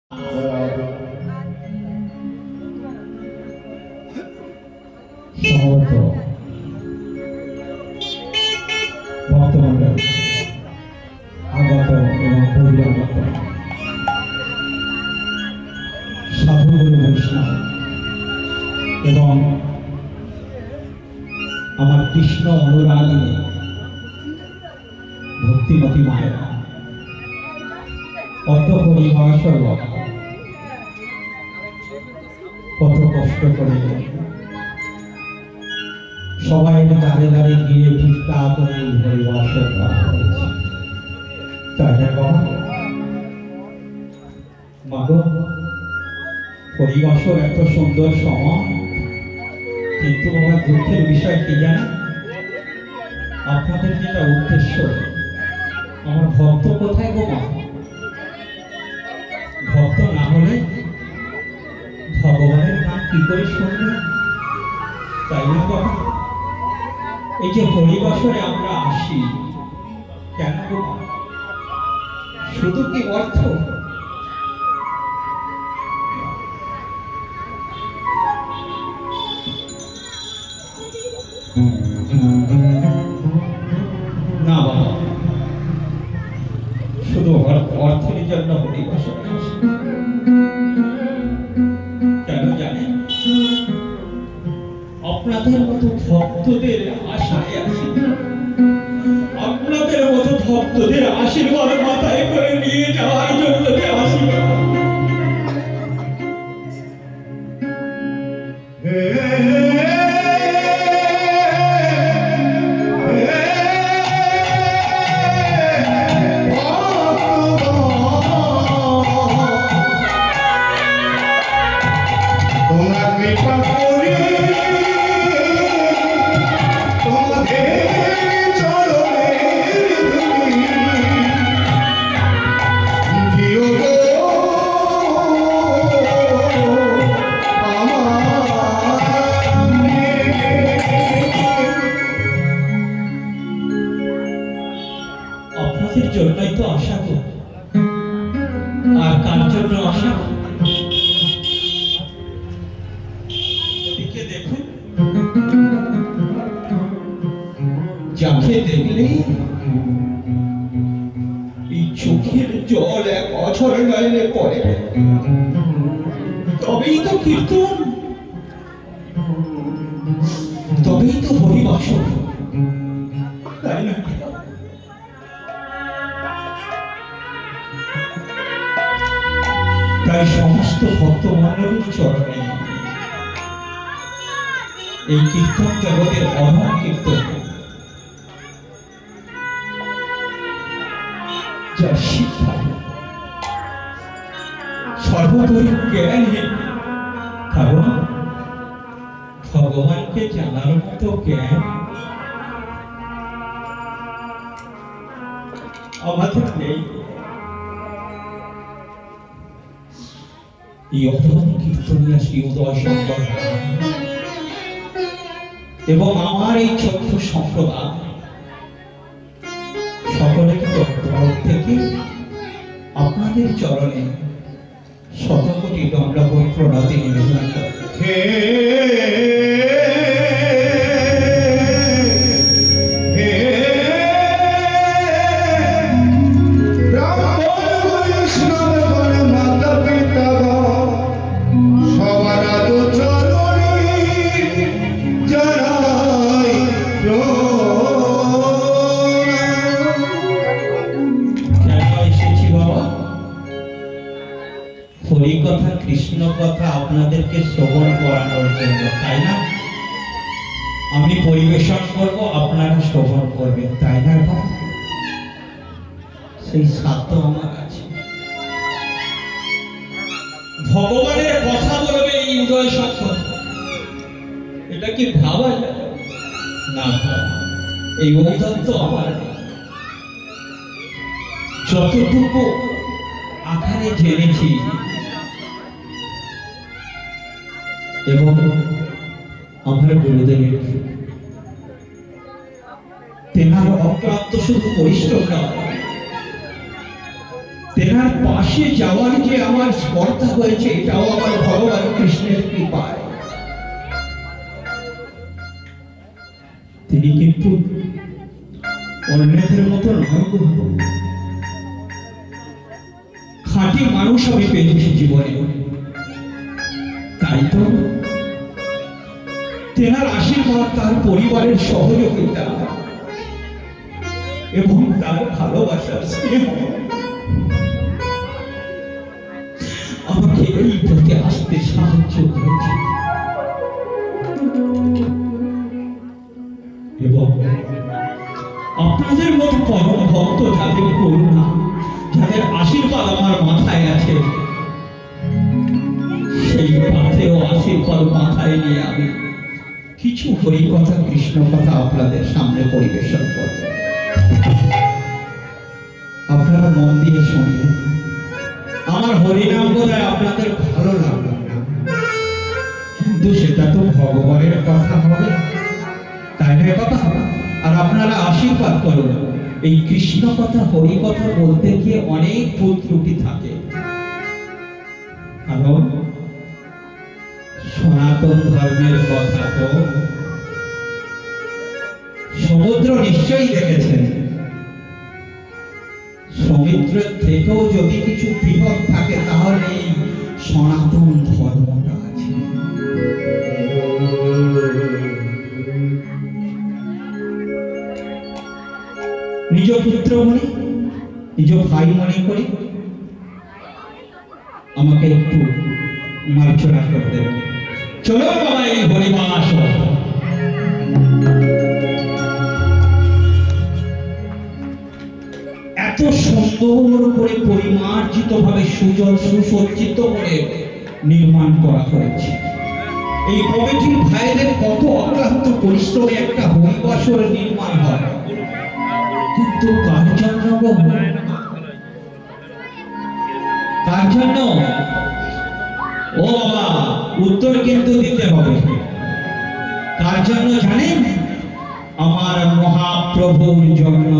ভক্তমণ্ডল আগত এবং বহিরাগত সাধুগুরু বৈষ্ণব এবং আমার কৃষ্ণ অনুরাগী ভক্তিমতী মায়েরা কত পরিভাষর কত কষ্ট করে সবাই দাঁড়ে দাঁড়িয়ে গিয়ে ভিক্ষা করে হরিবাসর করা হয়েছে। তাই না বাবা? মাগো, হরিবাসর এত সুন্দর সময়, কিন্তু আমার দুঃখের বিষয় কি জানেন? আপনাদের যেটা উদ্দেশ্য, আমার ভক্ত কোথায় গো মা? ভক্ত না হলে ভগবানের নাম কি করে শুনবে? তাই না বাবা? এই যে হরিবাসরে আমরা আসি কেন গো মা? শুধু কি অর্থ? না বাবা, শুধু অর্থের জন্য হরিবাসরে আসি কেন জানেন? আপনাদের মতো ভক্তদের আশায় আসি, আপনাদের মতো ভক্তদের আশীর্বাদ মাথায় করে নিয়ে যাওয়ার জন্য আসি। আপনাদের জন্যই তো আশা গো। আর কার জন্য আশা? এদিকে দেখুন, যাকে দেখলেই এই চোখের জল এক বছর নয়নে পড়ে, তবেই তো কীর্তন, তবেই তো হরিবাসর, তাই না? তাই সমস্ত ভক্তমণ্ডলীর চরণে এই কীর্তন জগতের অমর কীর্তন, যার শিক্ষা সর্বোপরি জ্ঞানহীন, কারণ ভগবানকে জানার মতো জ্ঞান আমাদের নেই। এই অদ্ভুত কীর্তনিয়া শ্রী উদয় শঙ্কর এবং আমার এই ছোট্ট সম্প্রদায় সকলের তরফ থেকে আপনাদের চরণে শতকোটি দণ্ডবোধ প্রণতি নিবেদন করে। হরি কথা, কৃষ্ণ কথা আপনাদেরকে শ্রবণ করানোর জন্য, তাই না? আমি পরিবেশন করব, আপনারা শ্রবণ করবেন, তাই না? সেই সাধ্য আমার আছে। ভগবানের কথা বলবে এই উদয় শঙ্কর, এটা কি ভাবা যায়? না, এই ঔদ্ধত্য আমার নেই। যতটুকু আকারে জেনেছি এবং আমার গুরুদেবের তেনার অক্লান্ত শুধু পরিশ্রম নয়, তেনার পাশে যাওয়ার যে আমার স্পর্ধা হয়েছে, এটাও আমার ভগবান কৃষ্ণের কৃপায়। তিনি কিন্তু অন্যদের মতো নয়, খাঁটি মানুষ আমি পেয়েছি জীবনে। তাই তো তেনার আশীর্বাদ, তার পরিবারের সহযোগিতা এবং তার ভালোবাসার স্নেহ আমাকে এই পথে আসতে সাহায্য করেছে। এবং আপনাদের মতো পরম ভক্ত যাদের করুণা, যাদের আশীর্বাদ আমার মাথায় আছে, সেই পাথেও আশীর্বাদ মাথায় নিয়ে আমি কিছু হরি কথা, কৃষ্ণ কথা আপনাদের সামনে পরিবেশন করব। আপনারা মন দিয়ে শুনবেন। আমার হরিনাম বোধহয় আপনাদের ভালো লাগবে না, কিন্তু সেটা তো ভগবানের কথা হবে, তাই না বাবা? আর আপনারা আশীর্বাদ করুন। এই কৃষ্ণ কথা, হরি কথা বলতে গিয়ে অনেক ভুল ত্রুটি থাকে। কারণ সনাতন ধর্মের কথা তো সমুদ্র নিশ্চয়ই দেখেছেন। সমুদ্রের থেকেও যদি কিছু বৃহৎ থাকে, তাহলে এই সনাতন ধর্মটা আছে। নিজ পুত্র মনে, নিজ ভাই মনে করি আমাকে একটু মার্জনা করে দেবেন। চলো বাবা, এই হরিবাস। এত সুন্দর করে পরিমার্জিত ভাবে সুসজ্জিত করে নির্মাণ করা হয়েছে। এই কমিটির ভাইদের কত অক্লান্ত পরিশ্রমে একটা হরিবাসর নির্মাণ হয়, কিন্তু কার জন্য? কার জন্য? ও বাবা, উত্তর কিন্তু দিতে হবে। কার জন্য জানেন? আমার মহাপ্রভুর জন্য।